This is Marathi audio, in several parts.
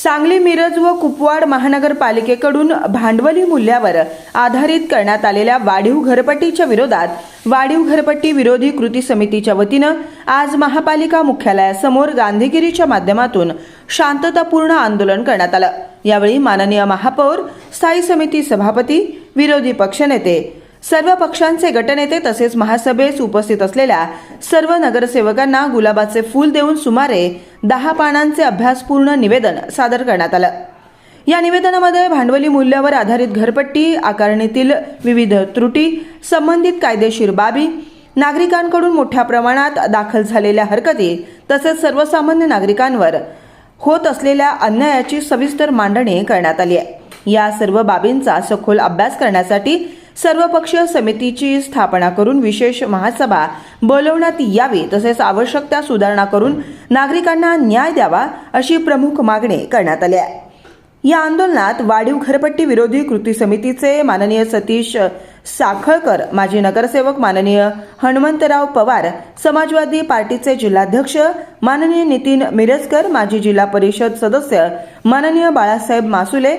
सांगली, मिरज व कुपवाड महानगरपालिकेकडून भांडवली मूल्यावर आधारित करण्यात आलेल्या वाढीव घरपट्टीच्या विरोधात वाढीव घरपट्टी विरोधी कृती समितीच्या वतीनं आज महापालिका मुख्यालयासमोर गांधीगिरीच्या माध्यमातून शांततापूर्ण आंदोलन करण्यात आलं। यावेळी माननीय महापौर, स्थायी समिती सभापती, विरोधी पक्षनेते, सर्व पक्षांचे गटनेते तसेच महासभेस उपस्थित असलेल्या सर्व नगरसेवकांना गुलाबाचे फूल देऊन सुमारे 10 पानांचे अभ्यासपूर्ण निवेदन सादर करण्यात आलं। या निवेदनामध्ये भांडवली मूल्यावर आधारित घरपट्टी आकारणीतील विविध त्रुटी, संबंधित कायदेशीर बाबी, नागरिकांकडून मोठ्या प्रमाणात दाखल झालेल्या हरकती तसेच सर्वसामान्य नागरिकांवर होत असलेल्या अन्यायाची सविस्तर मांडणी करण्यात आली आहे। या सर्व बाबींचा सखोल अभ्यास करण्यासाठी सर्वपक्षीय समितीची स्थापना करून विशेष महासभा बोलवण्यात यावी तसेच आवश्यक त्या सुधारणा करून नागरिकांना न्याय द्यावा अशी प्रमुख मागणी करण्यात आली आहे। या आंदोलनात वाढीव घरपट्टी विरोधी कृती समितीचे माननीय सतीश साखळकर, माजी नगरसेवक माननीय हनुमंतराव पवार, समाजवादी पार्टीचे जिल्हाध्यक्ष माननीय नितीन मिरजकर, माजी जिल्हा परिषद सदस्य माननीय बाळासाहेब मासुले,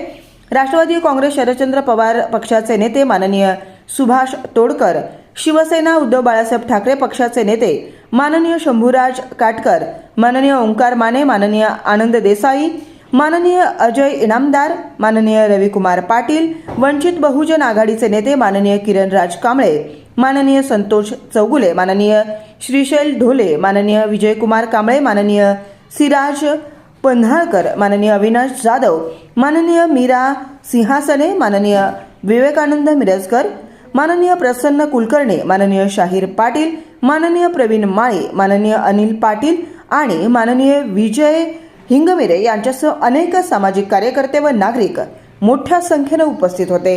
राष्ट्रवादी काँग्रेस शरदचंद्र पवार पक्षाचे नेते माननीय सुभाष तोडकर, शिवसेना उद्धव बाळासाहेब ठाकरे पक्षाचे नेते माननीय शंभूराज काटकर, माननीय ओंकार माने, माननीय आनंद देसाई, माननीय अजय इनामदार, माननीय रविकुमार पाटील, वंचित बहुजन आघाडीचे नेते माननीय किरणराज कांबळे, माननीय संतोष चौगुले, माननीय श्रीशैल ढोले, माननीय विजयकुमार कांबळे, माननीय सिराज पन्हाळकर, माननीय अविनाश जाधव, माननीय मीरा सिंहासने, माननीय विवेकानंद मिरजकर, माननीय प्रसन्न कुलकर्णी, माननीय शाहीर पाटील, माननीय प्रवीण माळी, माननीय अनिल पाटील आणि माननीय विजय हिंगमिरे यांच्यासह अनेक सामाजिक कार्यकर्ते व नागरिक मोठ्या संख्येने उपस्थित होते।